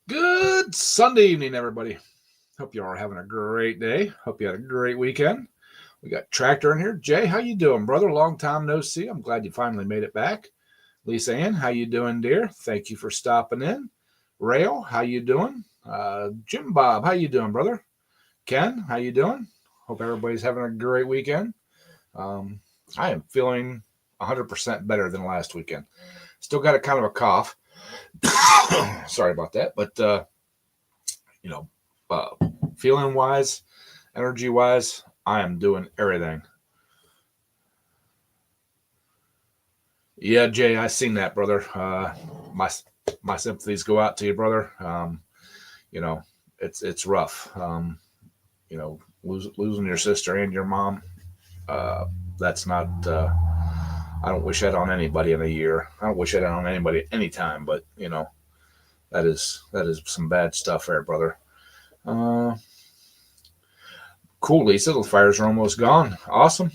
Good Sunday evening, everybody. Hope you all are having a great day. Hope you had a great weekend. We got Tractor in here. Jay, how you doing, brother? Long time no see. I'm glad you finally made it back. Lisa Ann, how you doing, dear? Thank you for stopping in. Rail, how you doing? Jim Bob, how you doing, brother? Ken, how you doing? Hope everybody's having a great weekend. I am feeling 100% better than last weekend. Still got a kind of a cough. Sorry about that, but feeling wise, energy wise, I am doing everything. Yeah, Jay, I seen that, brother. My sympathies go out to you, brother. It's rough. Losing your sister and your mom. That's not. I don't wish that on anybody in a year. I don't wish that on anybody at any time. But that is some bad stuff there, brother. Cool, Lisa. The fires are almost gone. Awesome.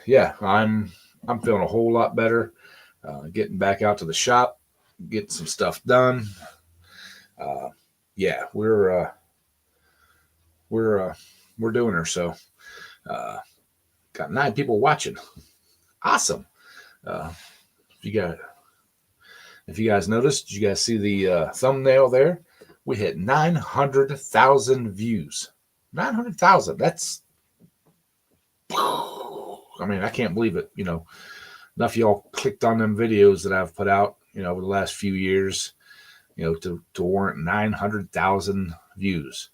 Yeah, I'm feeling a whole lot better. Getting back out to the shop, getting some stuff done. Yeah, we're doing her. So, got 9 people watching. Awesome. If you guys noticed, did you guys see the thumbnail there? We hit 900,000 views. 900,000. That's, I mean, I can't believe it. Enough of y'all clicked on them videos that I've put out, over the last few years, to warrant 900,000 views.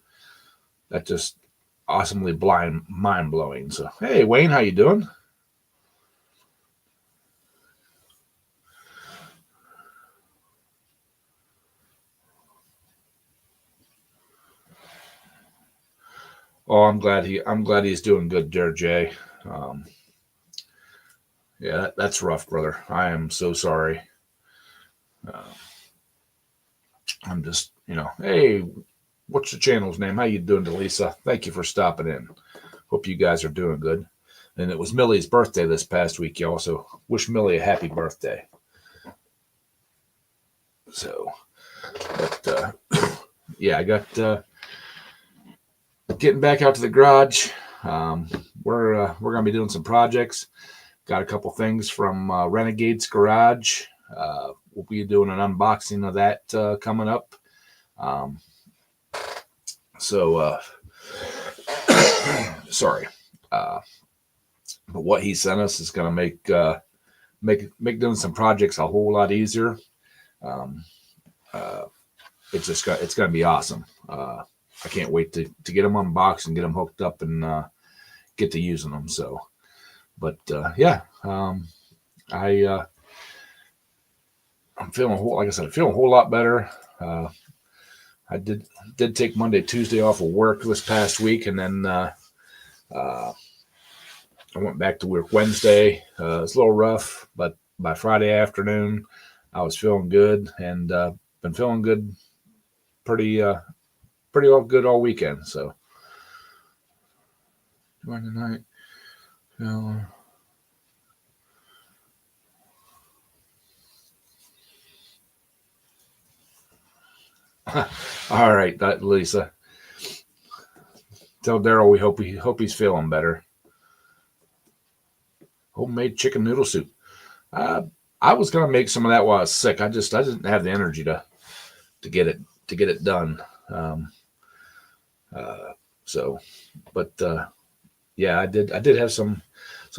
That just awesomely mind blowing. So, hey, Wayne, how you doing? Oh, I'm glad he's doing good, dear Jay. Yeah, that's rough, brother. I am so sorry. I'm just, hey, what's the channel's name? How you doing, Delisa? Thank you for stopping in. Hope you guys are doing good. And it was Millie's birthday this past week, y'all. So wish Millie a happy birthday. So, but yeah, I got getting back out to the garage. We're gonna be doing some projects. Got a couple things from Renegade's Garage. We'll be doing an unboxing of that coming up. Sorry. But what he sent us is going to make doing some projects a whole lot easier. It's going to be awesome. I can't wait to get them unboxed and get them hooked up and get to using them. So, but yeah, I'm feeling like I said, I'm feeling a whole lot better. I did take Monday, Tuesday off of work this past week, and then I went back to work Wednesday. It's a little rough, but by Friday afternoon, I was feeling good, and been feeling good, pretty all good all weekend. So Monday night. All right, Lisa. Tell Daryl we hope he's feeling better. Homemade chicken noodle soup. I was gonna make some of that while I was sick. I didn't have the energy to get it done. Yeah, I did have some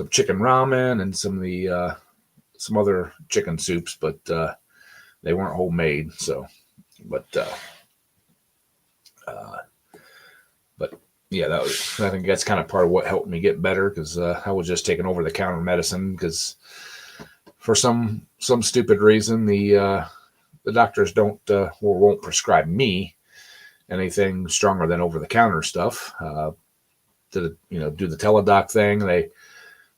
chicken ramen and some of the some other chicken soups, but they weren't homemade. So, but yeah, I think that's kind of part of what helped me get better, because I was just taking over the counter medicine, because for some stupid reason the doctors won't prescribe me anything stronger than over the counter stuff. Do the teledoc thing. They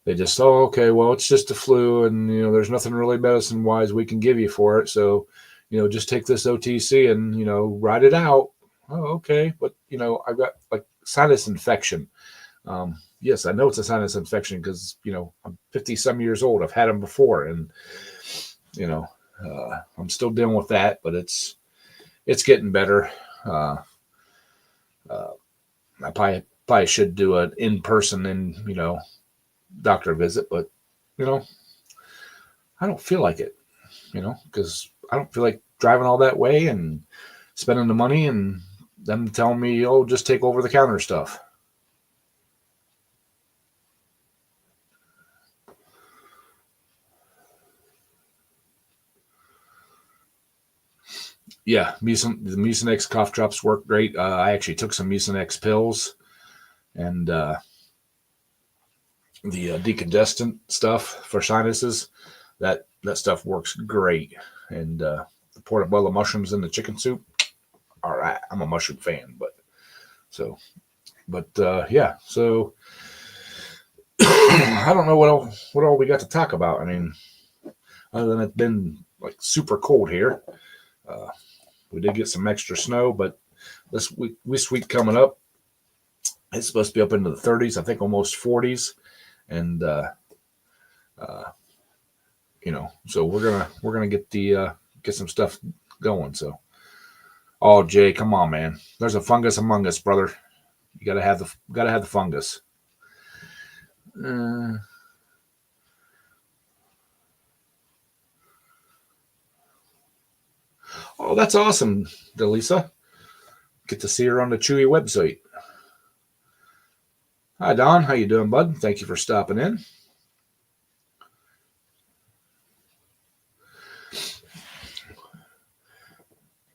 they just, oh, okay, well, it's just a flu, and there's nothing really medicine wise we can give you for it. So, just take this OTC and ride it out. Oh, okay, but I've got like sinus infection. Yes, I know it's a sinus infection because I'm 50 some years old. I've had them before, and you know I'm still dealing with that, but it's getting better. Uh, uh, I probably should do an in person and doctor visit, but you know I don't feel like it. Because I don't feel like driving all that way and spending the money and them telling me, oh, just take over the counter stuff. Yeah, the Mucinex cough drops work great. I actually took some Mucinex pills and the decongestant stuff for sinuses. That stuff works great. And the portobello mushrooms in the chicken soup. All right, I'm a mushroom fan, yeah. So I don't know what all we got to talk about. I mean, other than it's been like super cold here. Uh, we did get some extra snow, but this week coming up, it's supposed to be up into the 30s. I think almost 40s, and uh, so we're gonna get some stuff going. So, oh Jay, come on, man. There's a fungus among us, brother. You gotta have the fungus. Uh, oh, that's awesome, Delisa. Get to see her on the Chewy website. Hi Don, how you doing, bud? Thank you for stopping in.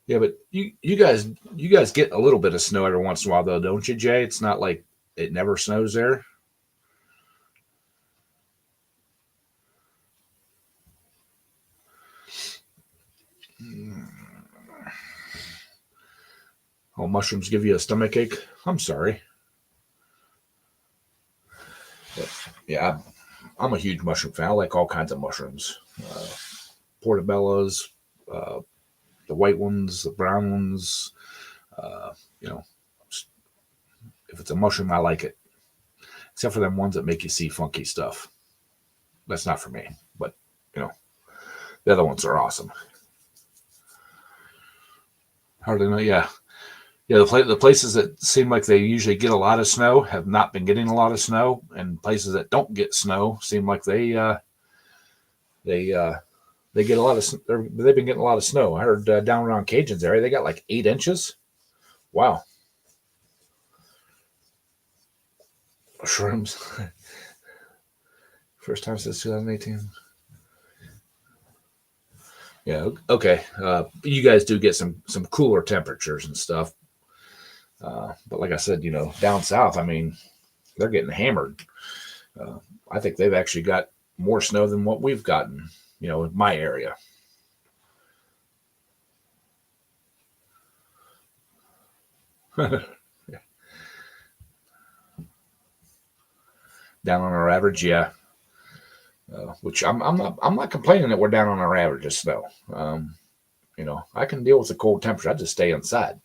Yeah, but you guys get a little bit of snow every once in a while though, don't you, Jay? It's not like it never snows there. Oh, mushrooms give you a stomach ache. I'm sorry. But yeah, I'm a huge mushroom fan. I like all kinds of mushrooms. Uh, Portobellos, uh, the white ones, the brown ones. Uh, you know, if it's a mushroom, I like it. Except for them ones that make you see funky stuff. That's not for me. But you know, the other ones are awesome. Hardly know. Yeah, yeah. The places that seem like they usually get a lot of snow have not been getting a lot of snow, and places that don't get snow seem like they they get a lot of. They've been getting a lot of snow. I heard down around Cajun's area they got like 8 inches. Wow, shrooms. First time since 2018. Yeah. Okay. You guys do get some cooler temperatures and stuff, but like I said, down south, I mean, they're getting hammered. Uh, I think they've actually got more snow than what we've gotten. In my area. Down on our average, yeah. Which I'm not complaining that we're down on our average of snow. I can deal with the cold temperature. I just stay inside.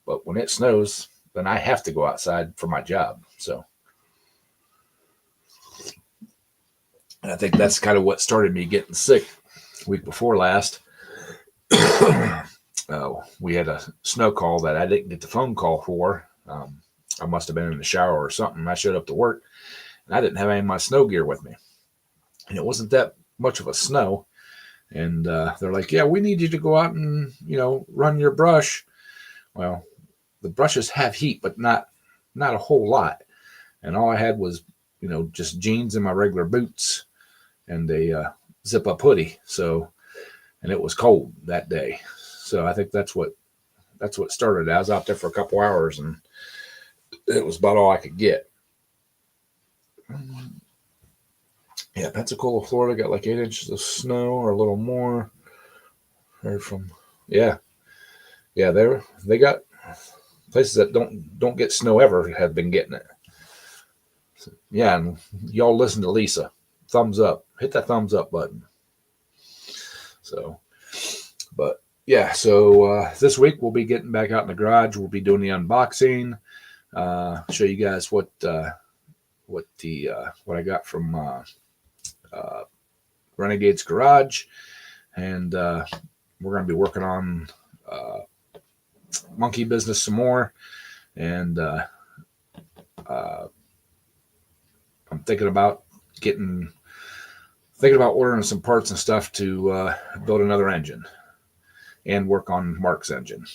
But when it snows, then I have to go outside for my job. So I think that's kind of what started me getting sick. Week before last, we had a snow call that I didn't get the phone call for. I must have been in the shower or something. I showed up to work and I didn't have any of my snow gear with me. And it wasn't that much of a snow. And they're like, yeah, we need you to go out and, run your brush. Well, the brushes have heat, but not a whole lot. And all I had was, just jeans and my regular boots and a zip up hoodie. So, and it was cold that day. So I think that's what started. I was out there for a couple hours and it was about all I could get. Yeah, Pensacola, Florida got like 8 inches of snow or a little more. Heard from, yeah, yeah. They got places that don't get snow ever have been getting it. Yeah, and y'all listen to Lisa. Thumbs up. Hit that thumbs up button. So, but yeah, so this week we'll be getting back out in the garage. We'll be doing the unboxing. Show you guys what I got from Renegade's Garage, and we're going to be working on monkey business some more, and I'm thinking about ordering some parts and stuff to build another engine and work on Mark's engine,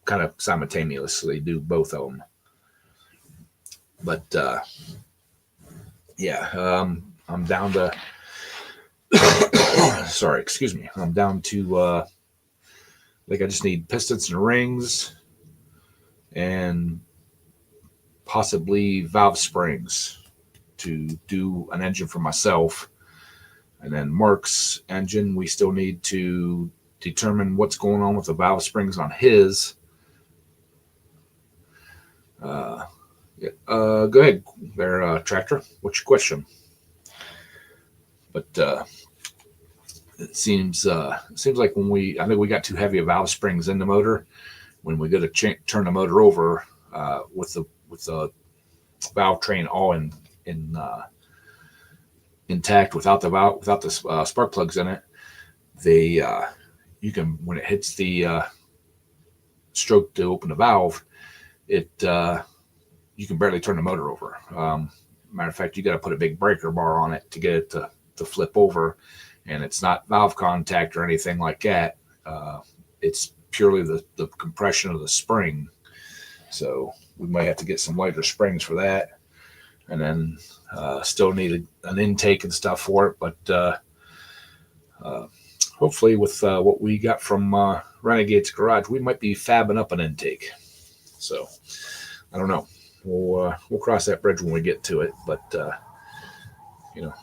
kind of simultaneously do both of them. But yeah, I'm down to sorry, excuse me. I'm down to I think I just need pistons and rings and possibly valve springs to do an engine for myself. And then Mark's engine, we still need to determine what's going on with the valve springs on his. Go ahead there, Tractor. What's your question? But it seems like I think we got too heavy of valve springs in the motor. When we go to turn the motor over with the valve train all intact without the spark plugs in it, you can, when it hits the stroke to open the valve, you can barely turn the motor over. Matter of fact, you got to put a big breaker bar on it to get it to flip over, and it's not valve contact or anything like that. It's purely the compression of the spring. So we might have to get some lighter springs for that, and then still need an intake and stuff for it. But hopefully with what we got from Renegade's Garage, we might be fabbing up an intake. So I don't know. We'll cross that bridge when we get to it. But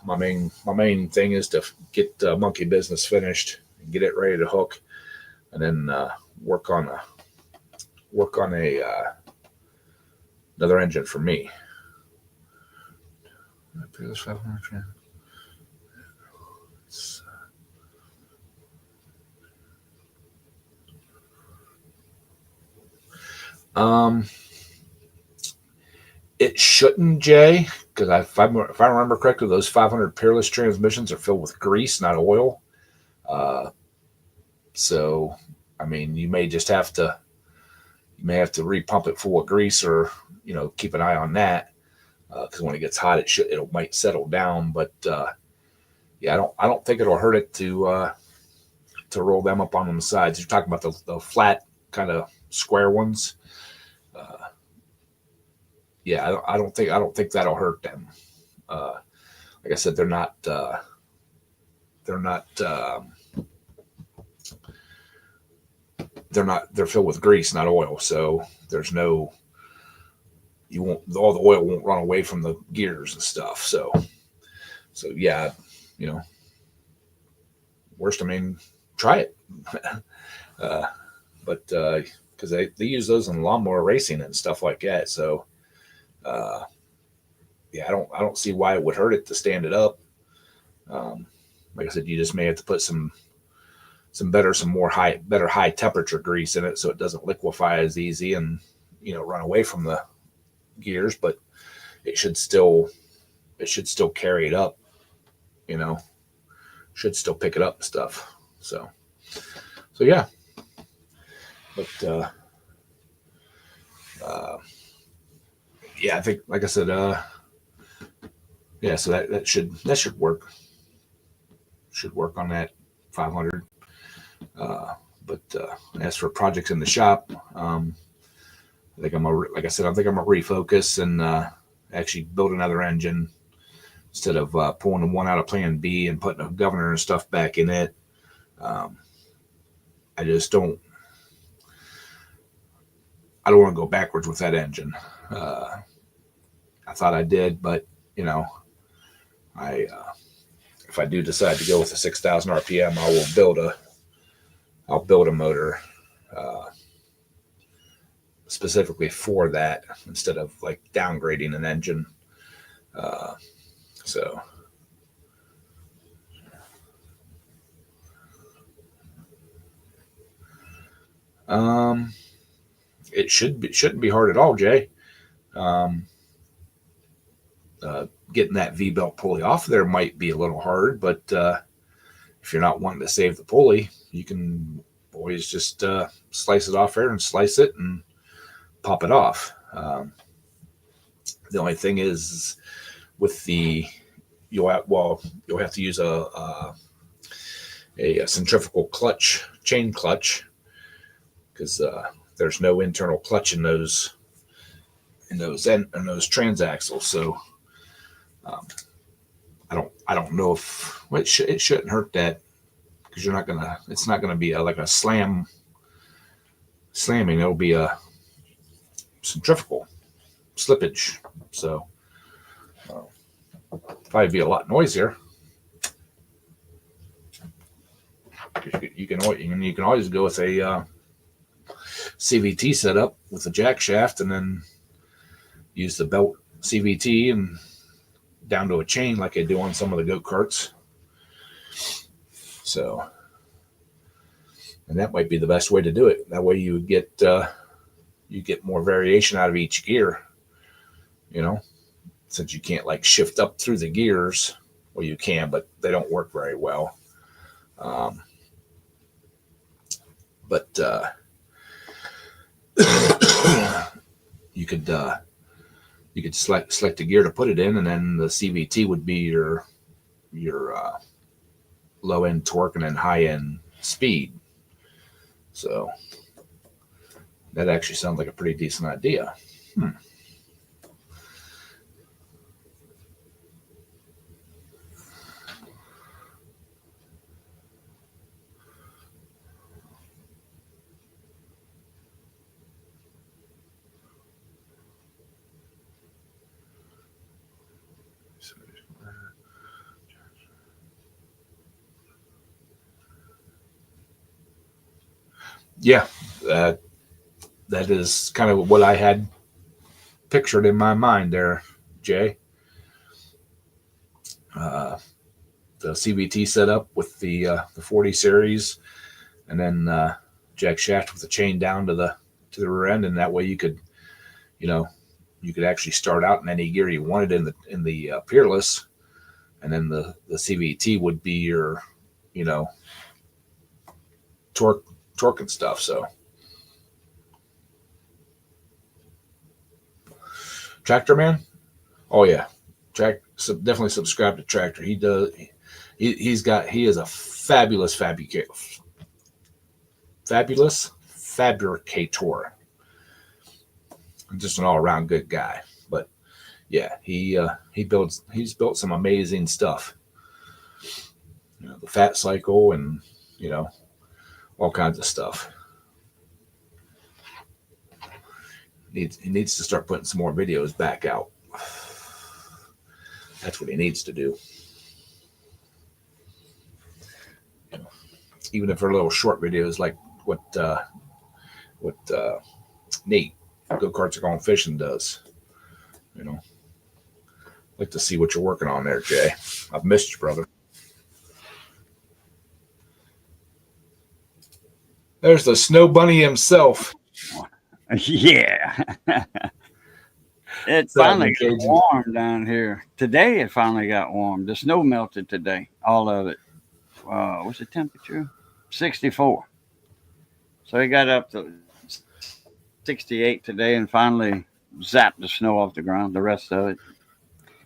my main thing is to get monkey business finished and get it ready to hook, and then work on another engine for me. It shouldn't, Jay, because if I remember correctly, those 500 Peerless transmissions are filled with grease, not oil. So, I mean, you may have to repump it full of grease, or keep an eye on that, because when it gets hot, it might settle down. But yeah, I don't think it'll hurt it to roll them up on the sides. You're talking about the flat kind of square ones. Yeah, I don't think that'll hurt them. Like I said, they're filled with grease, not oil. So there's all the oil won't run away from the gears and stuff. So yeah, worst, I mean, try it. But because they use those in lawnmower racing and stuff like that. So yeah, I don't see why it would hurt it to stand it up. Like I said, you just may have to put some better high temperature grease in it, so it doesn't liquefy as easy and run away from the gears. But it should still carry it up. Should still pick it up and stuff. So yeah. But yeah, I think, like I said, yeah, so that should work. Should work on that 500. But as for projects in the shop, I think I'm gonna refocus and actually build another engine instead of pulling the one out of Plan B and putting a governor and stuff back in it. I just don't. I don't want to go backwards with that engine. I thought I did, but if I do decide to go with a 6,000 RPM, I'll build a motor specifically for that instead of like downgrading an engine. So it shouldn't be hard at all, Jay. Um, Getting that V-belt pulley off there might be a little hard, but if you're not wanting to save the pulley, you can always just slice it off there and slice it and pop it off. The only thing is with the you'll have to use a centrifugal clutch, chain clutch, because there's no internal clutch in those transaxles. So I don't know if it shouldn't hurt that, because it's not gonna be like a slamming. It'll be a centrifugal slippage. So probably be a lot noisier. You can always go with a CVT setup with a jack shaft, and then use the belt CVT and down to a chain like I do on some of the go-karts. So, and that might be the best way to do it. That way you get more variation out of each gear. Since you can't like shift up through the gears. Well, you can, but they don't work very well. But you could select a gear to put it in, and then the CVT would be your low end torque and then high end speed. So that actually sounds like a pretty decent idea. Yeah, that is kind of what I had pictured in my mind there, Jay. The CVT setup with the 40 series, and then jack shaft with the chain down to the rear end, and that way you could actually start out in any gear you wanted in the Peerless, and then the CVT would be your torque and stuff. So Tractor Man, oh yeah, definitely subscribe to Tractor. He does. He is a fabulous fabricator. Just an all around good guy. But yeah, he's built some amazing stuff. The Fat Cycle and all kinds of stuff. He needs to start putting some more videos back out. That's what he needs to do. Even if they're little short videos, like what Nate Go-Karts Are Going Fishing does. Like to see what you're working on there, Jay. I've missed you, brother. There's the snow bunny himself. Yeah. It finally got warm down here. Today it finally got warm. The snow melted today, all of it. What's the temperature? 64. So it got up to 68 today and finally zapped the snow off the ground, the rest of it.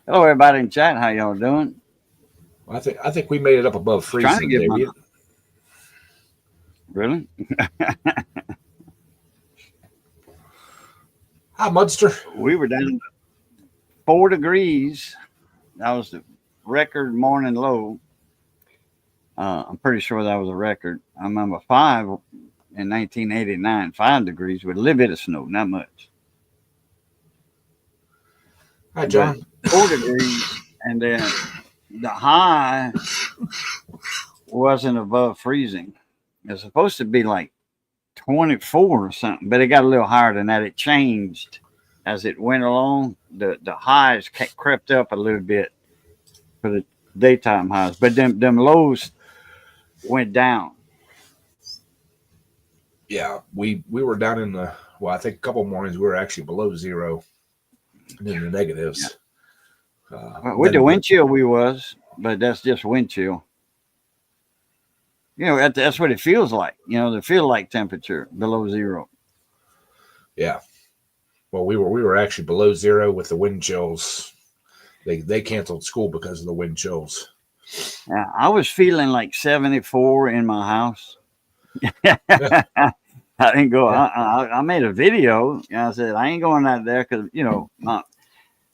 Hello, everybody in chat. How y'all doing? Well, I think we made it up above freezing today. Really? Hi, Mudster. We were down to 4 degrees. That was the record morning low. I'm pretty sure that was a record. I remember 5 in 1989, 5 degrees with a little bit of snow, not much. Hi, John. But 4 degrees, and then the high wasn't above freezing. It's supposed to be like 24 or something, but it got a little higher than that. It changed as it went along, the highs crept up a little bit for the daytime highs, but them lows went down. Yeah, we were down in the, well, I think a couple mornings we were actually below zero and in the Yeah. negatives. Well, with the Then wind chill we was, but that's just wind chill. That's what it feels like. The feel like temperature below zero. yeah, well, we were actually below zero with the wind chills. They canceled school because of the wind chills. Yeah, I was feeling like 74 in my house. Yeah, I didn't go. yeah, I made a video. And I said I ain't going out there because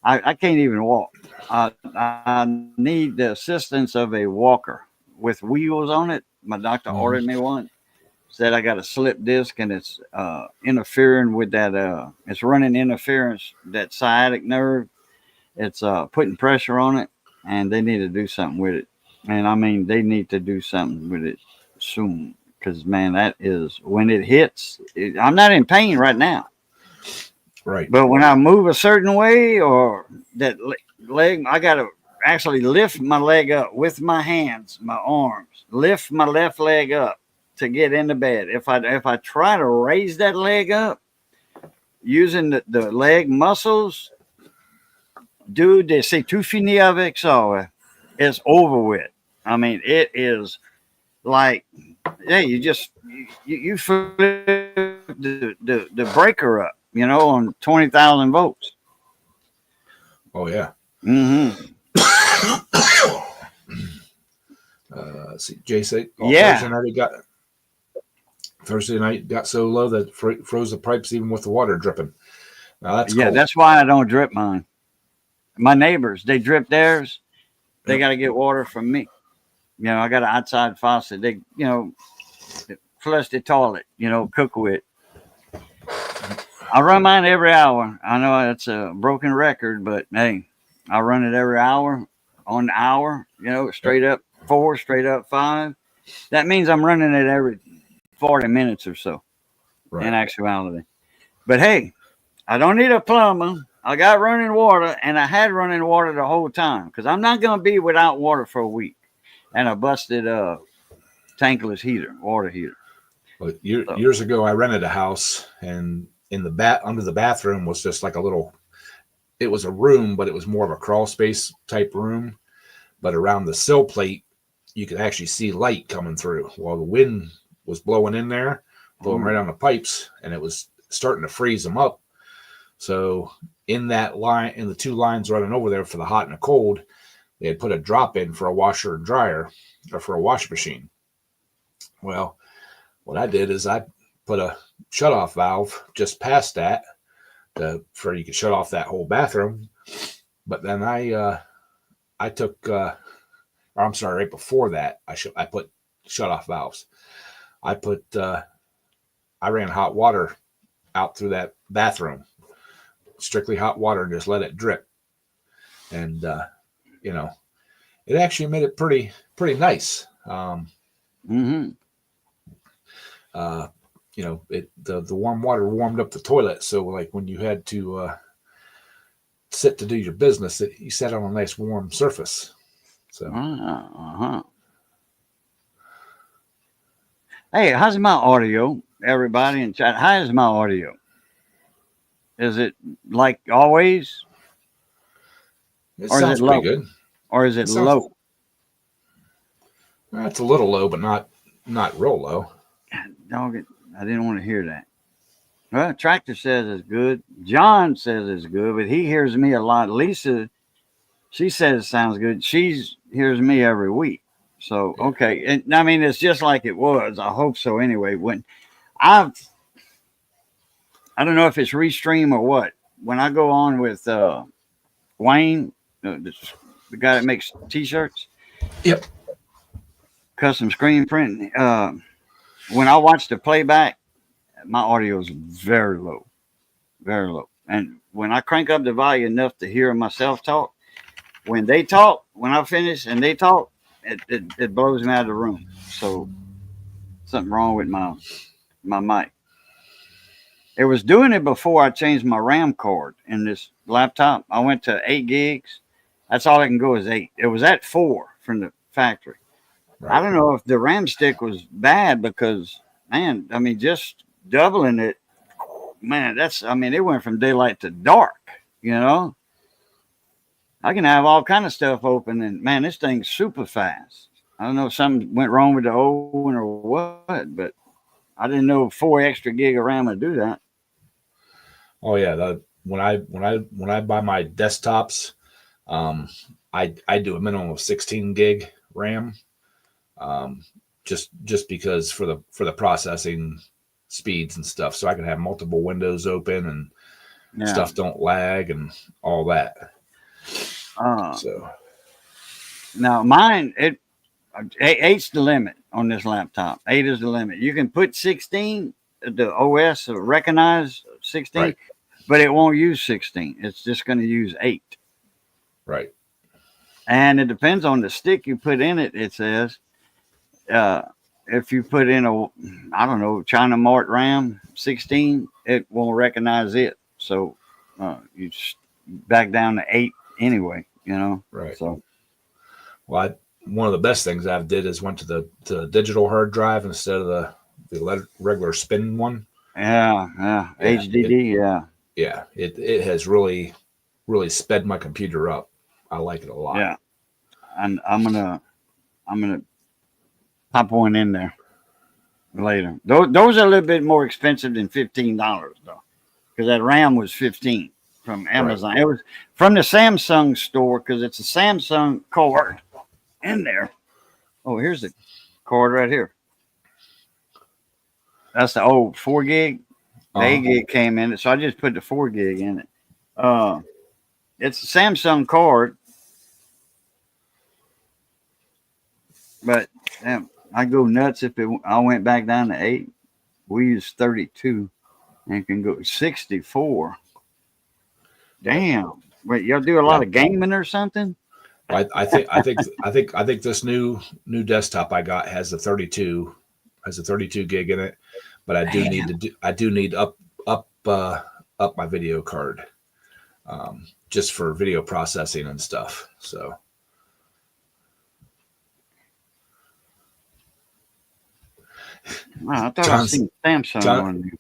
I can't even walk. I need the assistance of a walker with wheels on it. My doctor hmm ordered me one. Said I got a slip disc and it's interfering with that. It's running interference that sciatic nerve. It's putting pressure on it, and they need to do something with it. And I mean, they need to do something with it soon because man, that is when it hits. I'm not in pain right now. right. But when I move a certain way or that leg, I got to actually lift my leg up with my hands, my arms, lift my left leg up to get into bed. If I try to raise that leg up using the leg muscles, dude, they say tu finis avec ça. It's over with. I mean, it is like, yeah, you flip the breaker up, on 20,000 volts. Oh yeah. Mm-hmm. Let's see, Jay said, Yeah, Thursday night got so low that froze the pipes even with the water dripping. Now that's yeah. cold. That's why I don't drip mine. My neighbors, they drip theirs. They Yep. got to get water from me. I got an outside faucet. They, flush the toilet. Cook with. I run mine every hour. I know it's a broken record, but hey, I run it every hour on the hour, Yep. straight up 4, straight up 5. That means I'm running it every 40 minutes or so in Right. actuality. But hey, I don't need a plumber. I got running water, and I had running water the whole time because I'm not going to be without water for a week. And a busted tankless water heater. Well, So, years ago, I rented a house, and in the under the bathroom was just like a little. It was a room, but it was more of a crawl space type room. But around the sill plate, you could actually see light coming through while the wind was blowing in there, blowing right ooh, on the pipes, and it was starting to freeze them up. So in that line, in the two lines running over there for the hot and the cold, they had put a drop in for a washer and dryer, or for a wash machine. Well, what I did is I put a shutoff valve just past that for you could shut off that whole bathroom. But then I took, or I'm sorry, right before that I put shutoff valves. I put I ran hot water out through that bathroom, strictly hot water, and just let it drip. And you know, it actually made it pretty nice. mm-hmm. Uh, the warm water warmed up the toilet, so like when you had to sit to do your business, you sat on a nice warm surface. So Uh-huh. Hey, how's my audio? Everybody in chat, how is my audio? Is it like always, it or is it sounds pretty low? good. Or is It it sounds low? it's a little low, but not real low. Dog it! I didn't want to hear that. Well, Tractor says it's good. John says it's good, but he hears me a lot. Lisa, she says it sounds good. She hears me every week. So Yeah. okay, and I mean it's just like it was. I hope so. Anyway, when I don't know if it's Restream or what. When I go on with Wayne, the guy that makes T-shirts, Yep. custom screen print. When I watch the playback, my audio is very low, very low. And when I crank up the volume enough to hear myself talk, when they talk, when I finish and they talk, it blows me out of the room. So something wrong with my mic. It was doing it before I changed my RAM card in this laptop. I went to 8 gigs. That's all it can go is 8. It was at 4 from the factory. I Right. don't know if the RAM stick was bad because, man, I mean, just doubling it, man, it went from daylight to dark, you know? I can have all kind of stuff open, and man, this thing's super fast. I don't know if something went wrong with the old one or what, but I didn't know 4 extra gig of RAM would do that. Oh yeah. When I buy my desktops, um, I do a minimum of 16 gig RAM. Um, just because for the processing speeds and stuff, so I can have multiple windows open and Yeah. stuff don't lag and all that. Uh, So Now mine, eight's the limit on this laptop. 8 is the limit. You can put 16. The OS will recognize 16, right, but it won't use 16. It's just going to use 8. right, And it depends on the stick you put in it. It says, if you put in I don't know, China Mart RAM 16, it won't recognize it. So you back down to 8 anyway, you know. right. So Well, one of the best things I've did is went to the digital hard drive instead of the regular spin one. yeah, Yeah, HDD, it has really sped my computer up. I like it a lot. yeah. And I'm gonna pop one in there later. Those are a little bit more expensive than $15 though, because that RAM was 15 from Amazon. Right. It was from the Samsung store because it's a Samsung card in there. Oh, here's the card right here. That's the old 4 gig. The 8 gig came in it, so I just put the 4 gig in it. It's a Samsung card, but damn, I go nuts if I went back down to 8. We use 32 and can go 64. Damn. Wait, y'all do a lot of gaming or something? I think this new desktop I got has a 32 gig in it, but I do need up my video card, just for video processing and stuff. So Wow, I thought I seen Samsung on.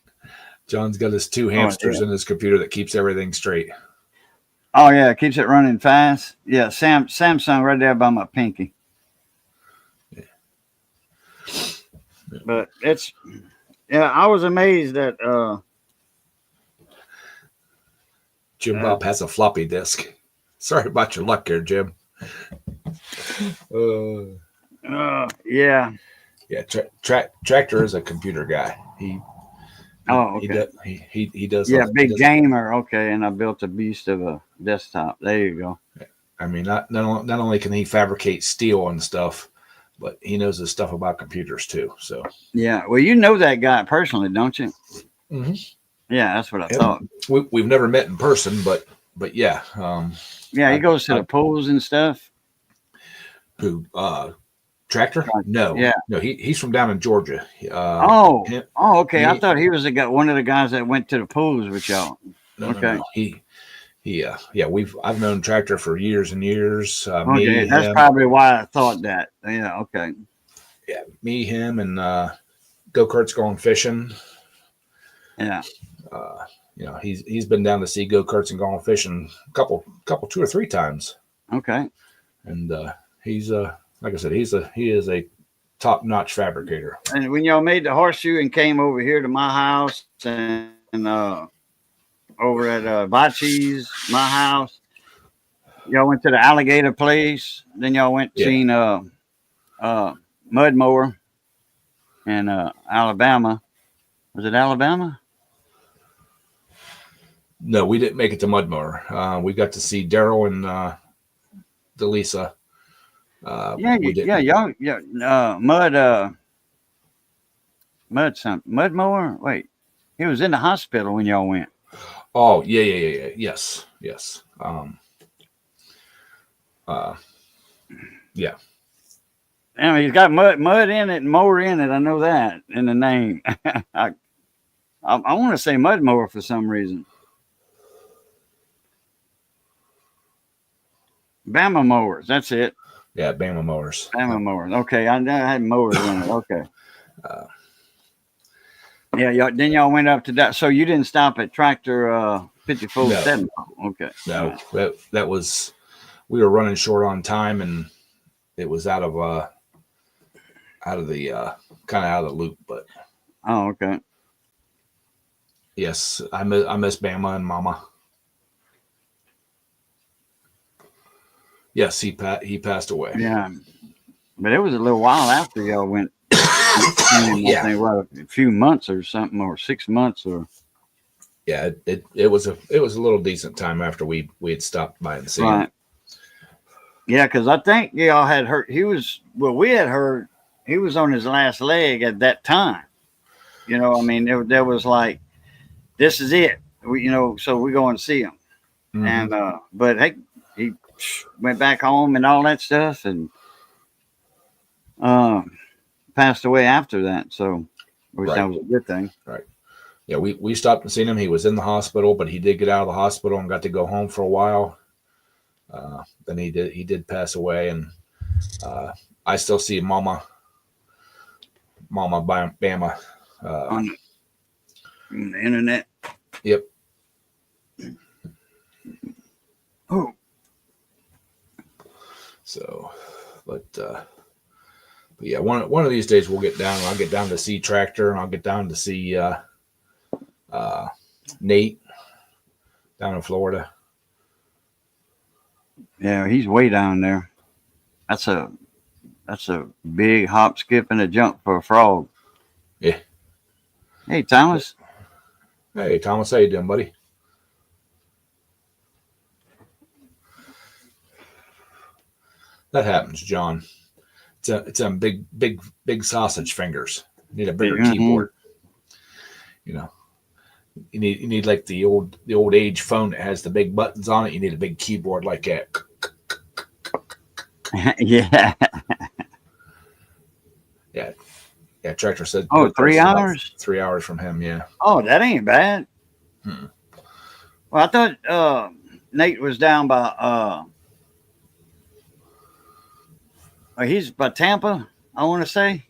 John's got his 2 hamsters in his computer that keeps everything straight. Oh yeah, it keeps it running fast. Yeah, Samsung right there by my pinky. Yeah. But I was amazed that Jim Bob has a floppy disk. Sorry about your luck there, Jim. Yeah. Yeah, Tractor is a computer guy. Okay. He does. Yeah, big gamer. Okay, and I built a beast of a desktop. There you go. I mean, not only can he fabricate steel and stuff, but he knows his stuff about computers too. So yeah, well, you know that guy personally, don't you? Mm-hmm. Yeah, that's what I thought. We've never met in person, but yeah. Yeah, he goes to the polls and stuff. Who? Tractor? No, yeah, no. He's from down in Georgia. Okay. I thought he was one of the guys that went to the polls with y'all. No, okay. No. I've known Tractor for years and years. Okay, that's probably why I thought that. Yeah. Okay. Yeah, me, him, and go-karts going fishing. Yeah. He's been down to see go-karts and going fishing a couple 2 or 3 times. Okay. And he's like I said, he is a top-notch fabricator. And when y'all made the horseshoe and came over here to my house and over at Bachi's, my house, y'all went to the alligator place. Then y'all went seen mud mower in Alabama. Was it Alabama? No, we didn't make it to mud mower. We got to see Daryl and Delisa. Mud mower. Wait, he was in the hospital when y'all went. Oh yeah. Yes. Yeah. I mean, he's got mud in it and mower in it. I know that in the name. I want to say mud mower for some reason. Bama mowers. That's it. Yeah, Bama mowers. Bama mowers. Okay, I had mowers in it. Okay. Yeah, then y'all went up to that. So you didn't stop at tractor 54-7. Okay. No, that was, we were running short on time, and it was out of the kind of out of the loop. But Oh, okay. yes, I miss Bama and Mama. Yes, he passed away. Yeah, but it was a little while after y'all went. Yeah. I think what, a few months or something, or 6 months, or Yeah, it was a little decent time after we had stopped by and seen him. right. Yeah, because I think y'all had heard we had heard he was on his last leg at that time. You know, I mean, there was like, this is it. So we go and see him, Mhm. and but hey, he went back home and all that stuff, and passed away after that. So, which that was a good thing. Right. Yeah, we stopped and seen him. He was in the hospital, but he did get out of the hospital and got to go home for a while. Then he did pass away, and I still see Mama Bama. On the internet. Yep. Oh. So, but yeah, one of these days we'll get down. I'll get down to see Tractor, and I'll get down to see Nate down in Florida. Yeah, he's way down there. That's a big hop, skip, and a jump for a frog. Yeah. Hey, Thomas. Hey, Thomas, how you doing, buddy? That happens, John. It's a big sausage fingers. You need a bigger keyboard. You know, you need like the old age phone that has the big buttons on it. You need a big keyboard like that. Yeah. Yeah. Tractor said. Oh, 3 hours. 3 hours from him. Yeah. Oh, that ain't bad. Well, I thought Nate was down by he's by Tampa, I want to say.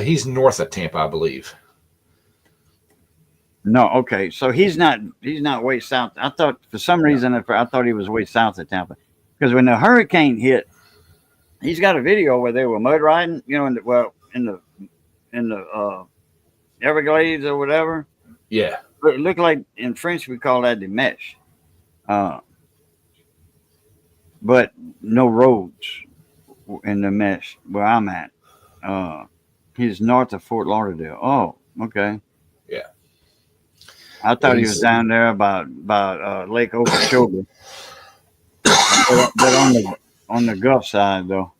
He's north of Tampa, I believe. No, okay. So he's not way south. I thought for some reason I thought he was way south of Tampa. Because when the hurricane hit, he's got a video where they were mud riding, in the Everglades or whatever. Yeah. It looked like, in French we call that the mesh. But no roads in the mesh where I'm at. He's north of Fort Lauderdale. Oh, okay. Yeah. I thought he was down there about Lake Okeechobee. But on the Gulf side, though.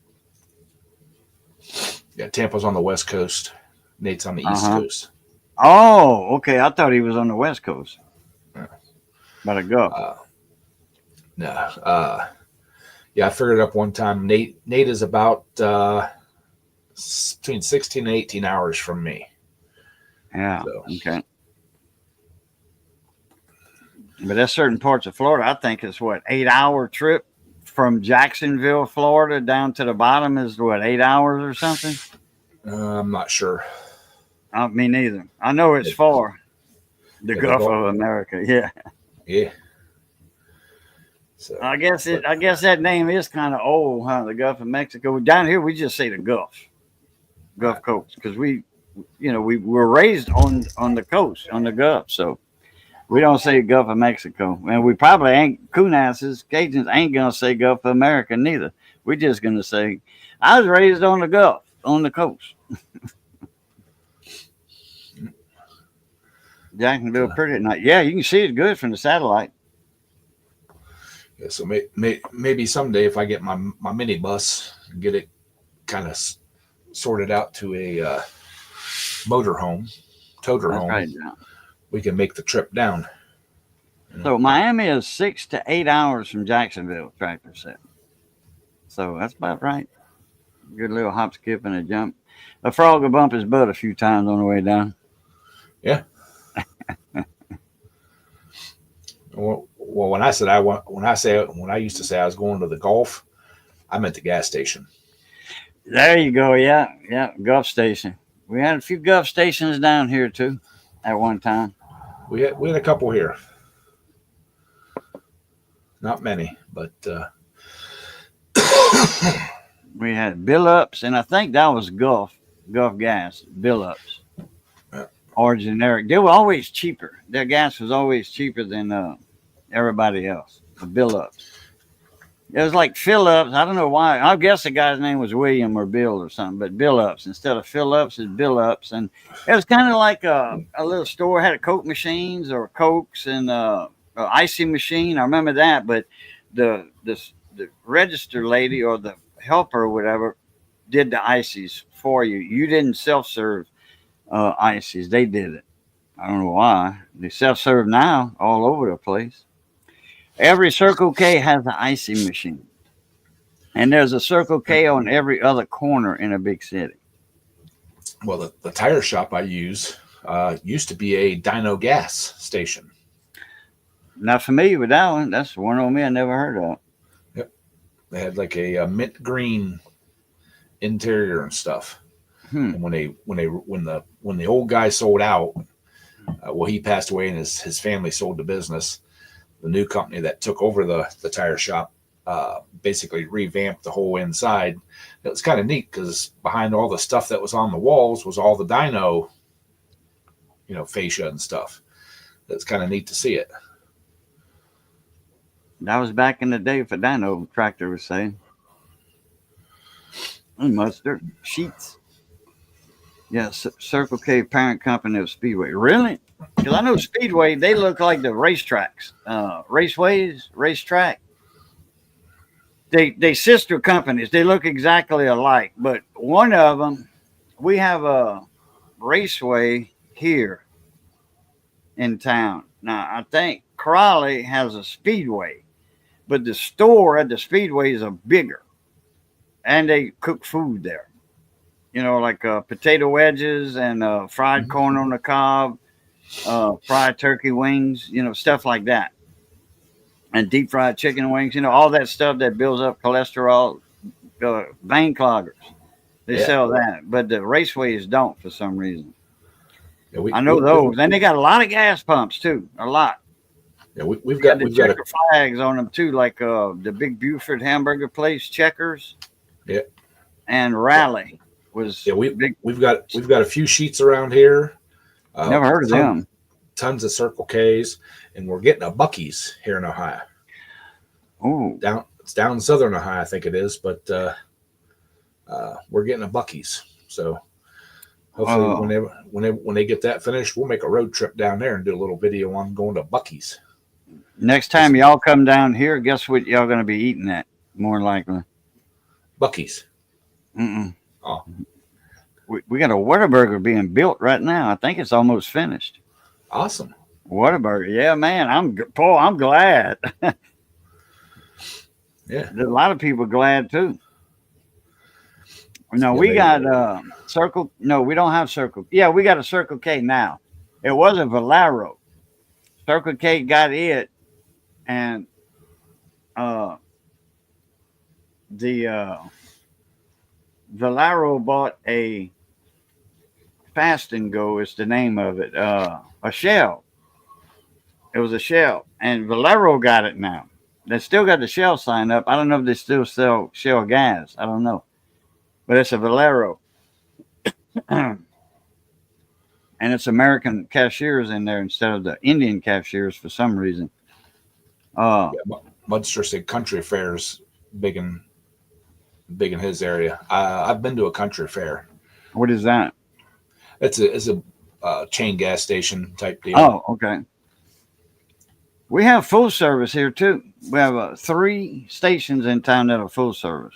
Yeah, Tampa's on the west coast. Nate's on the east coast. Oh, okay. I thought he was on the west coast. By the Gulf. No. Yeah, I figured it up one time. Nate is about between 16 and 18 hours from me. Yeah. So. Okay. But there's certain parts of Florida, I think it's 8-hour trip from Jacksonville, Florida, down to the bottom is 8 hours or something? I'm not sure. Me neither. I know it's far. The Gulf of America, yeah. Yeah. So, I guess that name is kind of old, huh? The Gulf of Mexico. Down here, we just say the Gulf Coast, because we were raised on the coast, on the Gulf, so we don't say Gulf of Mexico, and we probably ain't Cajuns, Cajuns ain't gonna say Gulf of America neither. We're just gonna say, I was raised on the Gulf, on the coast. Jacksonville, pretty nice. Yeah, you can see it good from the satellite. Yeah, so maybe someday if I get my minibus and get it kind of sorted out to a motorhome, toter home, right, yeah. We can make the trip down. So Miami is 6 to 8 hours from Jacksonville, Tractor said. So that's about right. Good little hop, skip, and a jump. A frog will bump his butt a few times on the way down. Yeah. Well, when I used to say I was going to the golf, I meant the gas station. There you go. Yeah, yeah. Gulf station. We had a few Gulf stations down here too, at one time. We had a couple here, not many, but We had Bill Ups, and I think that was Gulf Gas, Bill Ups, yeah. or generic. They were always cheaper. Their gas was always cheaper than everybody else. The Bill Ups. It was like Fill Ups. I don't know why. I guess the guy's name was William or Bill or something, but Bill Ups instead of Fill Ups is Bill Ups, and it was kind of like a little store had a Coke machines or Cokes and a icy machine. I remember that, but the register lady or the helper or whatever did the ices for you. You didn't self serve ices; they did it. I don't know why. They self serve now all over the place. Every Circle K has an icy machine, and there's a Circle K on every other corner in a big city. Well, the tire shop I use used to be a Dino gas station. Not familiar with that one. That's one on me I never heard of. Yep, they had like a mint green interior and stuff. Hmm. And when the old guy sold out, well, he passed away and his family sold the business. The new company that took over the tire shop basically revamped the whole inside. It was kind of neat because behind all the stuff that was on the walls was all the dyno, fascia and stuff. It's kind of neat to see it. That was back in the day for Dino Tractor was saying. And mustard sheets. Yes, Circle K parent company of Speedway. Really? Because I know Speedway, they look like the racetracks, racetrack. They sister companies. They look exactly alike, but one of them, we have a raceway here in town. Now I think Crowley has a Speedway, but the store at the Speedways are bigger, and they cook food there. Like potato wedges and fried corn on the cob, fried turkey wings, stuff like that. And deep fried chicken wings, all that stuff that builds up cholesterol, vein cloggers. They sell that. But the raceways don't for some reason. Yeah, I know those. And they got a lot of gas pumps too. A lot. Yeah, we've got the checker flags on them too, like the big Buford hamburger place, Checkers. Yeah. And Rally. We've got a few sheets around here. Never heard of them. Tons of Circle K's, and we're getting a Buc-ee's here in Ohio. Oh, it's down in southern Ohio, I think it is, but we're getting a Buc-ee's. So hopefully, when they get that finished, we'll make a road trip down there and do a little video on going to Buc-ee's. Next time y'all come down here, guess what y'all going to be eating at? More likely, Buc-ee's. Oh. We got a Whataburger being built right now. I think it's almost finished. Awesome. Whataburger. Yeah, man. I'm glad. Yeah. There's a lot of people glad too. No, we got Circle. No, we don't have Circle. Yeah, we got a Circle K now. It was a Valero. Circle K got it, and the Valero bought a Fast and Go is the name of it. A Shell. It was a Shell, and Valero got it now. They still got the Shell sign up. I don't know if they still sell Shell gas. I don't know, but it's a Valero, and it's American cashiers in there instead of the Indian cashiers for some reason. Mudster said country fairs big in his area. I've been to a country fair. What is that? It's a chain gas station type deal. Oh, okay. We have full service here too. We have 3 stations in town that are full service.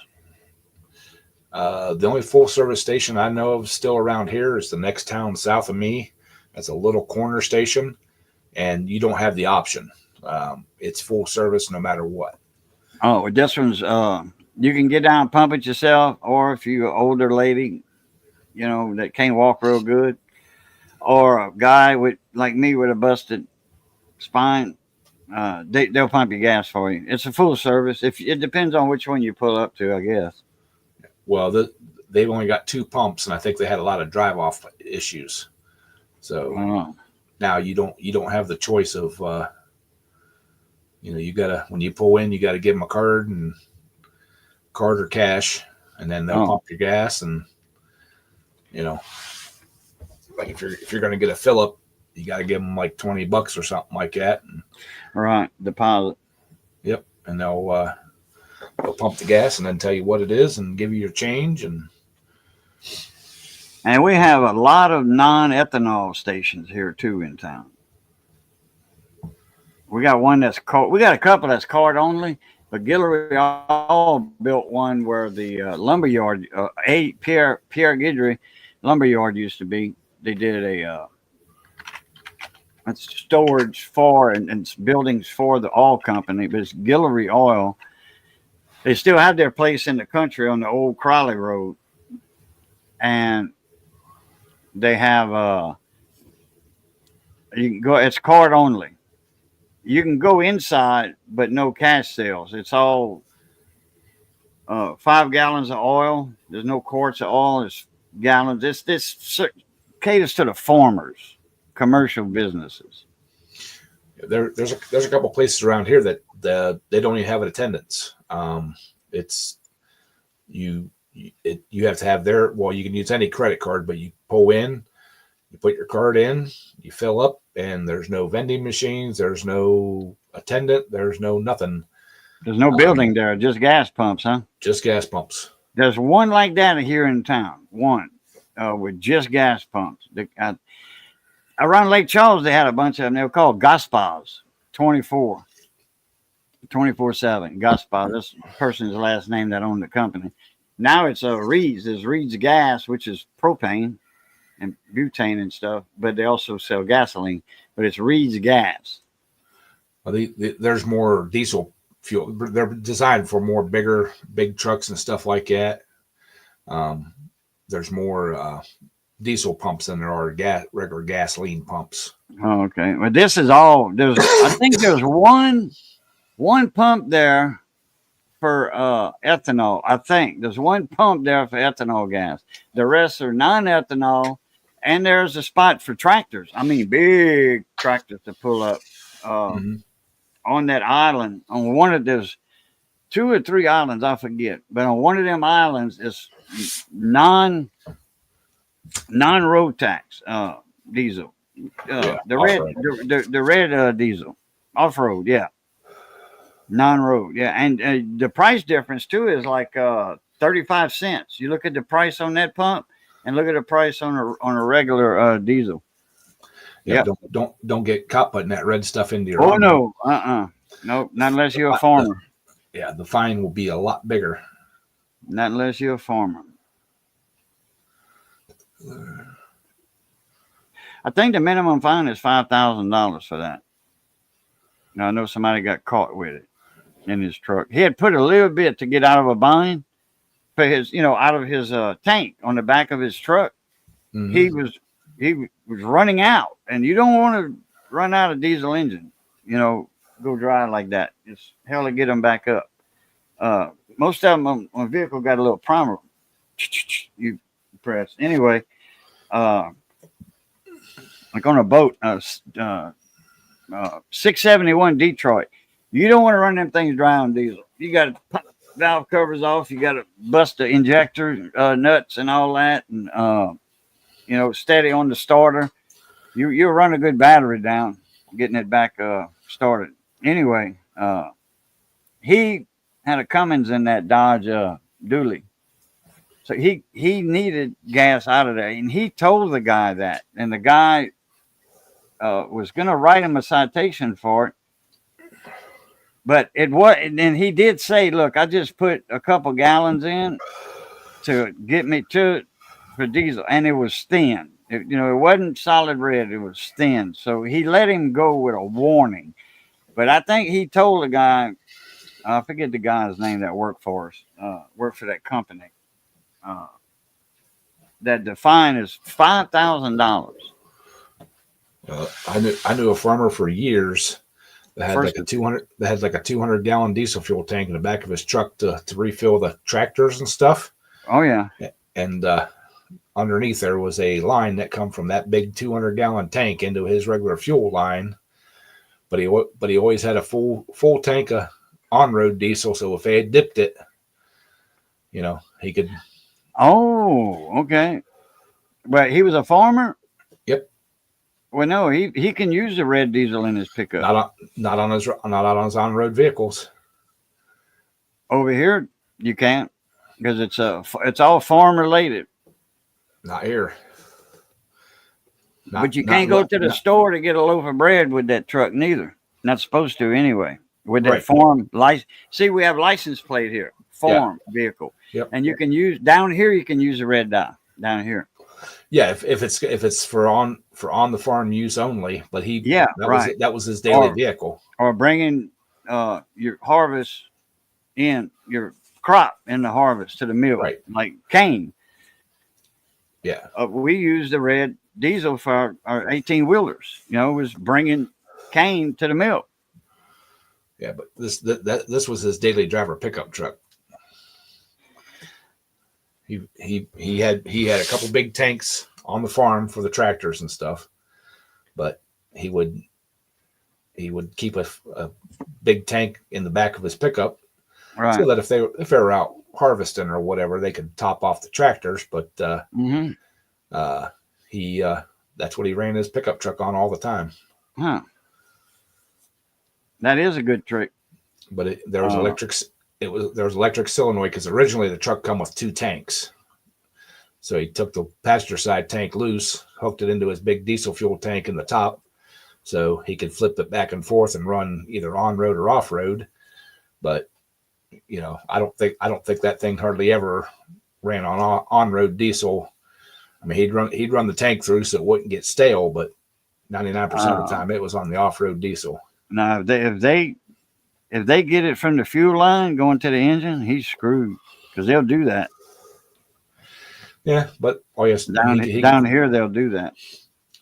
The only full service station I know of still around here is the next town south of me. That's a little corner station, and you don't have the option. It's full service no matter what. Oh, this one's you can get down and pump it yourself, or if you're an older lady, that can't walk real good, or a guy with like me with a busted spine, they'll pump your gas for you. It's a full service. If it depends on which one you pull up to, I guess. Well, they've only got 2 pumps, and I think they had a lot of drive off issues. So Uh, now you don't have the choice of you gotta, when you pull in, you gotta give them a card or cash, and then they'll oh, pump your gas. And you know, like if you're gonna get a fill up, you got to give them like $20 or something like that. And, right, deposit. yep, and they'll pump the gas and then tell you what it is and give you your change. And we have a lot of non-ethanol stations here too in town. We got one that's card. We got a couple that's card only. But Guillory all built one where the lumberyard, Pierre Guidry lumberyard used to be. They did a storage for and buildings for the oil company, but it's Guillory Oil. They still have their place in the country on the old Crowley Road, and they have you can go. It's card only. You can go inside, but no cash sales. It's all 5 gallons of oil. There's no quarts of oil. It's gallons. This caters to the farmers, commercial businesses. There's a couple places around here that they don't even have an attendance. It's you have to have their, well, you can use any credit card, but you pull in, you put your card in, you fill up, and there's no vending machines, there's no attendant, there's no nothing. There's no building there, just gas pumps, huh? Just gas pumps. There's one like that here in town, one with just gas pumps. Around Lake Charles, they had a bunch of them. They were called Gaspas, 24/7. Gaspas, that's the person's last name that owned the company. Now it's Reed's. There's Reed's Gas, which is propane and butane and stuff, but they also sell gasoline. But it's Reed's Gas. Well, there's more diesel fuel. They're designed for more big trucks and stuff like that. There's more diesel pumps than there are regular gasoline pumps. Oh, okay. Well, this is all. I think there's one pump there for ethanol. I think there's one pump there for ethanol gas. The rest are non-ethanol. And there's a spot for tractors. I mean, big tractors to pull up on that island. On one of those 2 or 3 islands, I forget. But on one of them islands is non-road tax diesel. The red diesel off road, yeah, non-road, yeah. And the price difference too is like 35 cents. You look at the price on that pump. And look at the price on a regular diesel. Yeah, don't get caught putting that red stuff into your. Oh no, no, not unless you're a farmer. The fine will be a lot bigger. Not unless you're a farmer. I think the minimum fine is $5,000 for that. Now I know somebody got caught with it in his truck. He had put a little bit to get out of a bind. For his, out of his tank on the back of his truck, he was running out, and you don't want to run out of diesel engine, go dry like that. It's hell to get them back up. Most of them on a vehicle got a little primer you press. Anyway, like on a boat, 671 Detroit, you don't want to run them things dry on diesel. You got to pop valve covers off. You got to bust the injector nuts and all that, and steady on the starter. You'll run a good battery down getting it back started. Anyway, he had a Cummins in that Dodge Dually, so he needed gas out of there, and he told the guy that, and the guy was going to write him a citation for it. But it was, and he did say, "Look, I just put a couple gallons in to get me to it for diesel, and it was thin. It wasn't solid red; it was thin." So he let him go with a warning. But I think he told the guy, I forget the guy's name that worked for us, worked for that company, that the fine is $5,000. I knew a farmer for years that had First, like a 200 gallon diesel fuel tank in the back of his truck to refill the tractors and stuff. oh yeah. And underneath there was a line that come from that big 200 gallon tank into his regular fuel line. But he always had a full tank of on road diesel. So if they had dipped it, he could. Oh, okay. But he was a farmer. Yep. Well, no, he can use the red diesel in his pickup. Not on his on road vehicles. Over here, you can't because it's all farm related. Not here. But you can't go to the store to get a loaf of bread with that truck neither. Not supposed to anyway. With that farm license. See, we have license plate here. Farm vehicle. Yep. And you can use down here. You can use a red dye down here. Yeah, if it's for on the farm use only, but that was his daily vehicle. Or bringing your harvest in your crop in the harvest to the mill, right? Like cane. Yeah, we use the red diesel for our 18 wheelers. It was bringing cane to the mill. Yeah, but this was his daily driver pickup truck. He had a couple big tanks on the farm for the tractors and stuff, but he would keep a big tank in the back of his pickup, right? So that if they were out harvesting or whatever, they could top off the tractors. But that's what he ran his pickup truck on all the time. Huh. That is a good trick. But there was electric solenoid because originally the truck come with two tanks. So he took the passenger side tank loose, hooked it into his big diesel fuel tank in the top, so he could flip it back and forth and run either on road or off road. But I don't think that thing hardly ever ran on road diesel. I mean, he'd run the tank through so it wouldn't get stale, but 99% of the time it was on the off road diesel. Now, if they get it from the fuel line going to the engine, he's screwed because they'll do that. Yeah, but yes, down here they'll do that.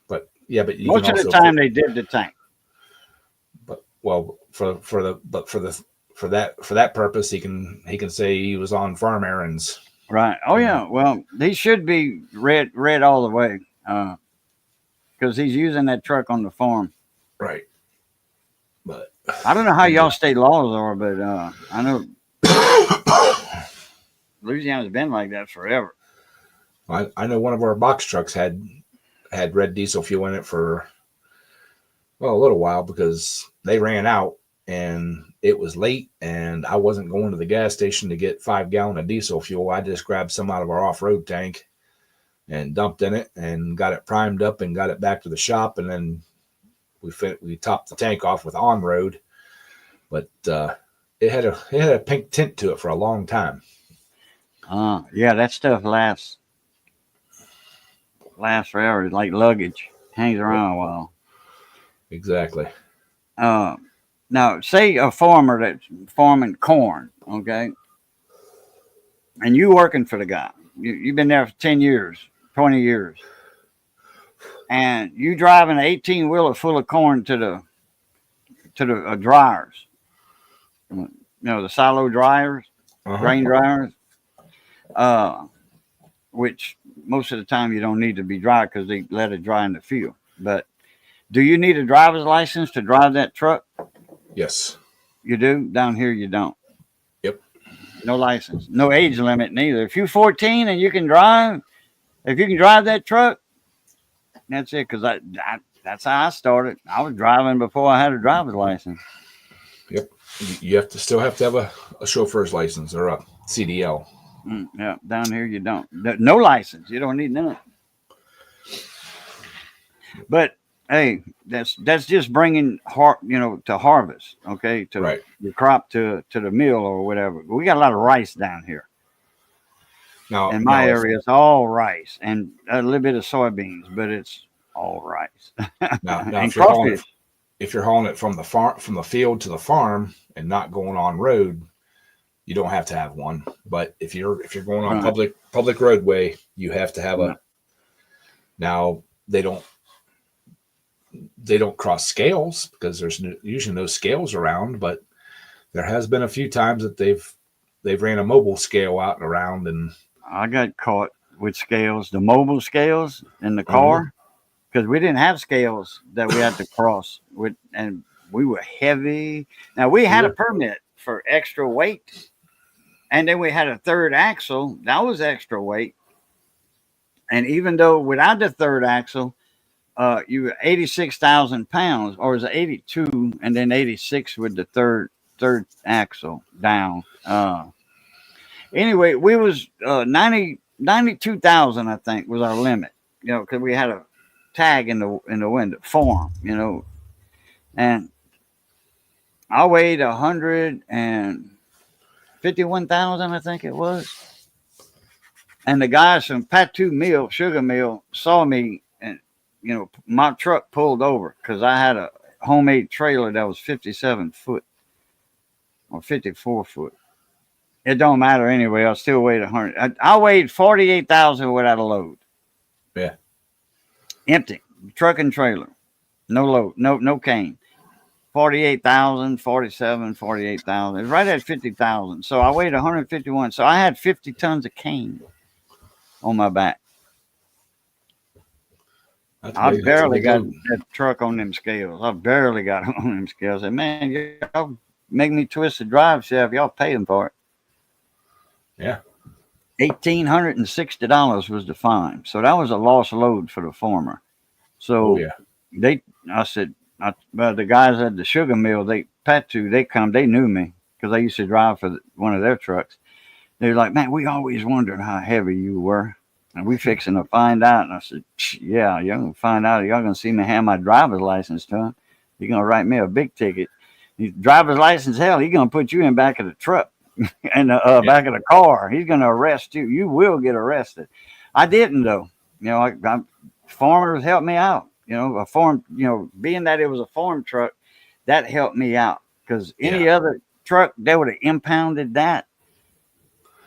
But yeah, but most of the time they did the tank. But for that purpose, he can say he was on farm errands. Right. Oh yeah. Well, he should be red all the way, because he's using that truck on the farm. Right. But I don't know how y'all state laws are, but I know Louisiana's been like that forever. I know one of our box trucks had red diesel fuel in it for a little while because they ran out and it was late and I wasn't going to the gas station to get 5 gallons of diesel fuel. I just grabbed some out of our off-road tank and dumped in it and got it primed up and got it back to the shop, and then we topped the tank off with on-road. But it had a pink tint to it for a long time. Yeah, that stuff lasts forever. It's like luggage, hangs around a while. Exactly. Now, say a farmer that's farming corn, okay, and you working for the guy. You've been there for 10 years, 20 years, and you driving an 18-wheeler full of corn to the dryers. The silo dryers, grain dryers, which most of the time you don't need to be dry because they let it dry in the field. But do you need a driver's license to drive that truck? Yes. You do? Down here you don't. Yep. No license. No age limit neither. If you're 14 and you can drive, that truck, that's it. Because that's how I started. I was driving before I had a driver's license. Yep. You still have to have a chauffeur's license or a CDL. Yeah. Down here you don't. No license. You don't need none. But hey, that's just bringing to harvest, okay, to your crop to the mill or whatever. We got a lot of rice down here. Now, in my area, it's all rice and a little bit of soybeans, but it's all rice. Now if you're hauling it from the field to the farm and not going on road, you don't have to have one. But if you're going on public roadway, you have to have a. Now they don't. they don't cross scales because there's usually no scales around, but there has been a few times that they've ran a mobile scale out and around, and I got caught with scales, the mobile scales in the uh car, because we didn't have scales that we had to cross with, and we were heavy. Now we had a yeah, permit for extra weight, and then we had a third axle that was extra weight. And even though without the third axle, you were 86,000 pounds, or was it 82, and then 86 with the third axle down. Anyway, we was 92,000, I think, was our limit. Because we had a tag in the window form. And I weighed 151,000, I think it was. And the guys from Patu Mill, Sugar Mill, saw me, and my truck pulled over because I had a homemade trailer that was 57 foot or 54 foot. It don't matter anyway. I still weighed 100. I weighed 48,000 without a load. yeah, Empty. Truck and trailer. No load. No cane. 48,000, 47, 48,000. It's right at 50,000. So I weighed 151. So I had 50 tons of cane on my back. I barely got that truck on them scales. I barely got on them scales. I said, man, y'all make me twist the drive shaft. Y'all paying for it. yeah. $1,860 was the fine. So that was a lost load for the former. So yeah. I said, the guys at the sugar mill, they knew me because I used to drive for one of their trucks. They were like, man, we always wondered how heavy you were. And we fixing to find out. And I said, yeah, you're going to find out. Y'all going to see me hand my driver's license to him. You're going to write me a big ticket. Driver's license, hell, he's going to put you in back of the truck and back of the car. He's going to arrest you. You will get arrested. I didn't, though. Farmers helped me out. Being that it was a farm truck, that helped me out. Because any other truck, they would have impounded that.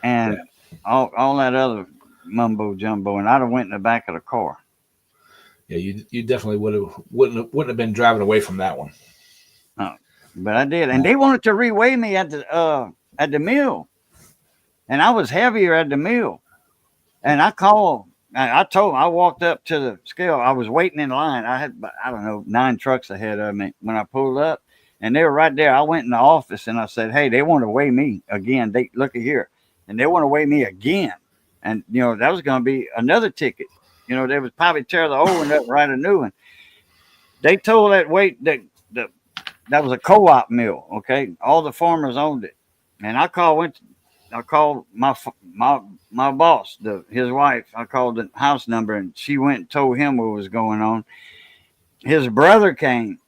And all that other mumbo jumbo, and I'd have went in the back of the car. Yeah, you definitely wouldn't have been driving away from that one. No, but I did, and they wanted to reweigh me at the mill, and I was heavier at the mill. And I told them, I walked up to the scale. I was waiting in line. I had, I don't know, 9 trucks ahead of me when I pulled up, and they were right there. I went in the office and I said, hey, they want to weigh me again. They look at here, and they want to weigh me again. And, that was going to be another ticket. They would probably tear the old one up and write a new one. They told that weight that was a co-op mill, okay? All the farmers owned it. And I called my boss, his wife. I called the house number, and she went and told him what was going on. His brother came,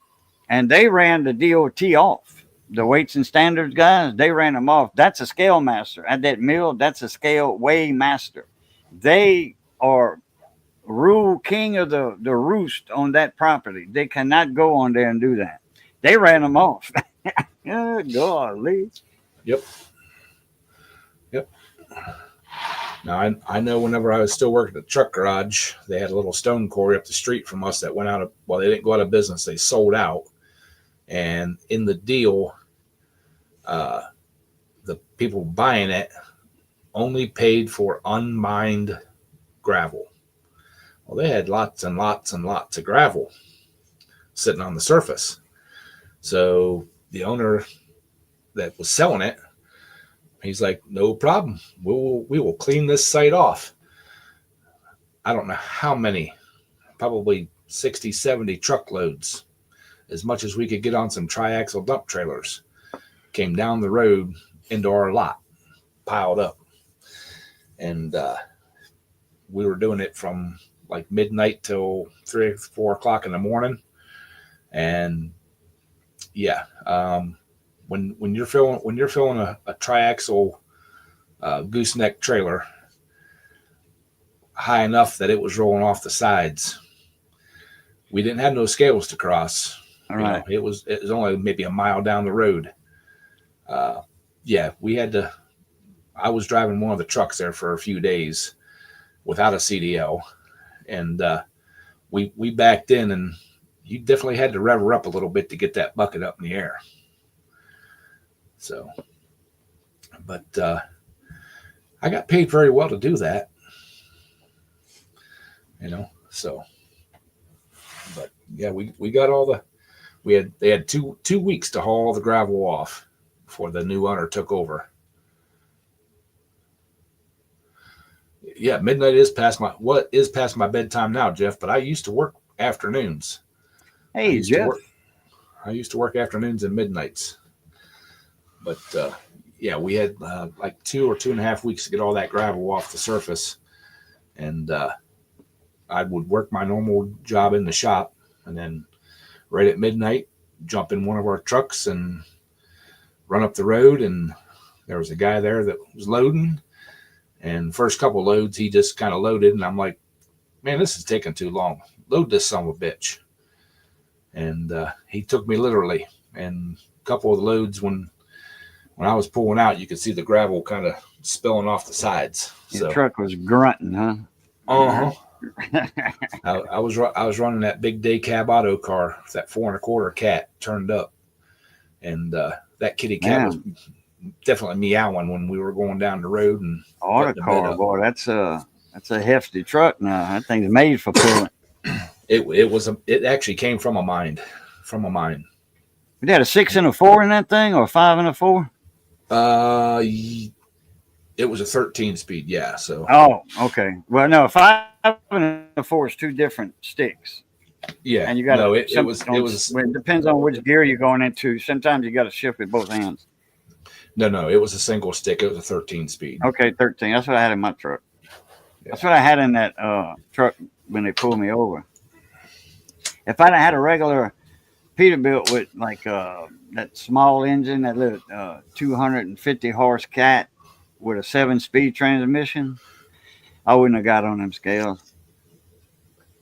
and they ran the DOT off. The weights and standards guys, they ran them off. That's a scale master at that mill. That's a scale weigh master. They are rule king of the roost on that property. They cannot go on there and do that. They ran them off. Golly. Yep. Now I know whenever I was still working at the truck garage, they had a little stone quarry up the street from us that went out of, well, they didn't go out of business. They sold out. And in the deal, the people buying it only paid for unmined gravel. Well, they had lots and lots and lots of gravel sitting on the surface. So the owner that was selling it, he's like, no problem. We will clean this site off. I don't know how many, probably 60, 70 truckloads, as much as we could get on some triaxle dump trailers, came down the road into our lot, piled up. And we were doing it from like midnight till 3 or 4 o'clock in the morning. And when you're filling a triaxle gooseneck trailer high enough that it was rolling off the sides, we didn't have no scales to cross. All right. It was only maybe a mile down the road. We had to. I was driving one of the trucks there for a few days without a CDL, and we backed in, and you definitely had to rev her up a little bit to get that bucket up in the air. So, but I got paid very well to do that, So, but yeah, we got all the they had 2 weeks to haul all the gravel off before the new owner took over. Yeah, midnight is past my bedtime now, Jeff. But I used to work afternoons. I Hey, used to Jeff. work. I used to work afternoons and midnights. But yeah, we had like 2 or 2.5 weeks to get all that gravel off the surface, and I would work my normal job in the shop, and then right at midnight, jump in one of our trucks and run up the road. And there was a guy there that was loading. And first couple loads, he just kind of loaded, and I'm like, man, this is taking too long. Load this son of a bitch. And he took me literally. And a couple of the loads, when I was pulling out, you could see the gravel kind of spilling off the sides. Your truck was grunting, huh? I was running that big day cab auto car, that 4 1/4 cat turned up, and that kitty cat was definitely meowing when we were going down the road. And auto car, boy, that's a hefty truck now. That thing's made for pulling. It actually came from a mine. You had a 6 and a 4 in that thing, or a 5 and a 4? It was a 13 speed, yeah. So. Oh, okay. Well, no, a 5 and a 4 is two different sticks. Yeah, and you got it was. It depends on which gear you're going into. Sometimes you got to shift with both hands. No, it was a single stick. It was a 13 speed. Okay, 13. That's what I had in my truck. Yeah. That's what I had in that truck when they pulled me over. If I'd had a regular Peterbilt with like that small engine, that little 250 horse cat with a 7-speed transmission, I wouldn't have got on them scales.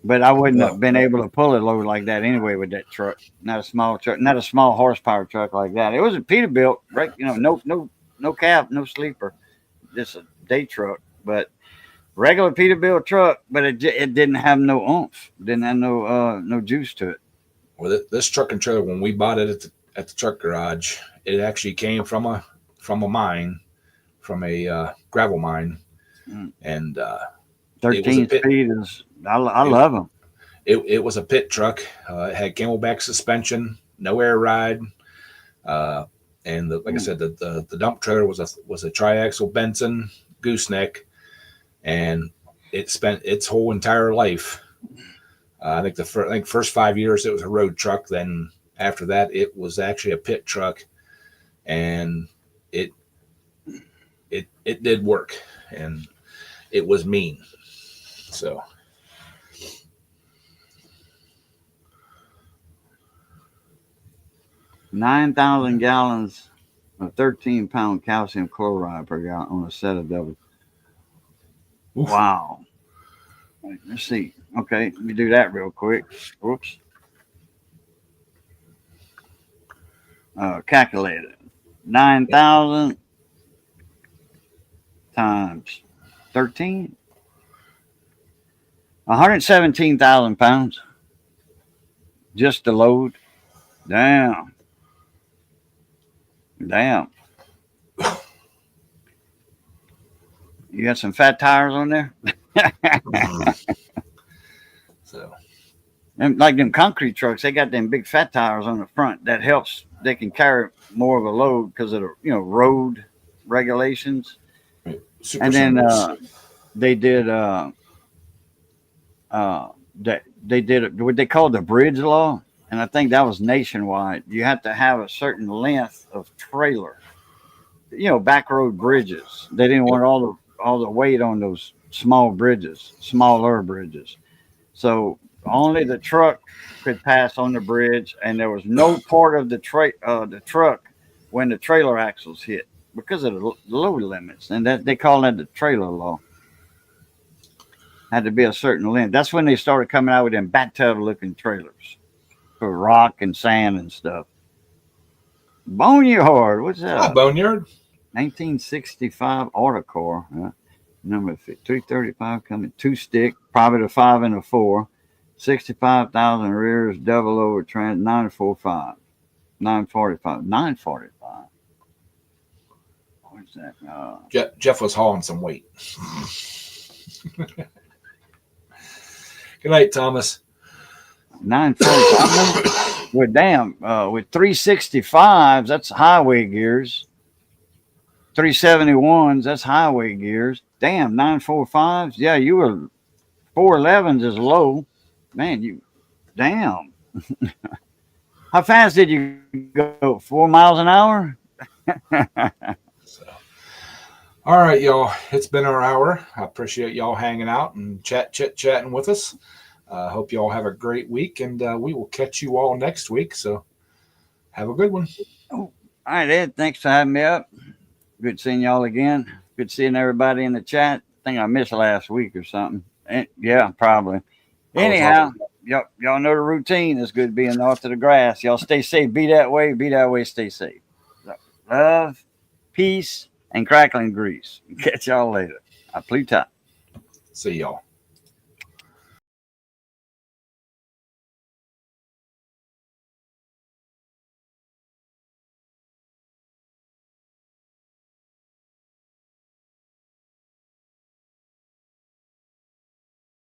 But I wouldn't have been able to pull a load like that anyway with that truck. Not a small truck, not a small horsepower truck like that. It was a Peterbilt, right? No cab, no sleeper, just a day truck. But regular Peterbilt truck, but it didn't have no oomph, didn't have no juice to it. Well, this truck and trailer, when we bought it at the truck garage, it actually came from a mine, from a gravel mine, and 13 speed is. I love them. It was a pit truck. It had camelback suspension, no air ride, and like I said, the dump trailer was a triaxle Benson gooseneck, and it spent its whole entire life. I think first 5 years it was a road truck. Then after that, it was actually a pit truck, and it did work, and it was mean. So. 9,000 gallons of 13-pound calcium chloride per gallon on a set of double. Oof. Wow. Right, let's see. Okay, let me do that real quick. Whoops. Calculated. 9,000 times 13. 117,000 pounds. Just the load. Damn. You got some fat tires on there? So, and like them concrete trucks, they got them big fat tires on the front. That helps. They can carry more of a load because of the road regulations. And then they did what they call the bridge law. And I think that was nationwide. You have to have a certain length of trailer. Back road bridges. They didn't want all the weight on those smaller bridges. So only the truck could pass on the bridge, and there was no part of the truck when the trailer axles hit because of the load limits. And that they call that the trailer law. Had to be a certain length. That's when they started coming out with them bathtub looking trailers. For rock and sand and stuff. Boneyard, what's that? Oh, Boneyard. 1965 Autocar, number 335 coming 2-stick, probably a 5 and a 4, 65,000 rears, double over trans 945, 945, 945. What's that? Jeff was hauling some weight. Good night, Thomas. 945. Well, damn, with 365s, that's highway gears. 371s, that's highway gears. Damn, 945s. Yeah, you were 411s is low. Man, you damn. How fast did you go? 4 miles an hour? So, all right, y'all. It's been our hour. I appreciate y'all hanging out and chatting with us. Hope you all have a great week, and we will catch you all next week. So have a good one. All right, Ed. Thanks for having me up. Good seeing y'all again. Good seeing everybody in the chat. I think I missed last week or something. Yeah, probably. Anyhow, y'all know the routine. It's good being north of the grass. Y'all stay safe. Be that way. Be that way. Stay safe. Love, peace, and crackling grease. Catch y'all later. I plead top. See y'all.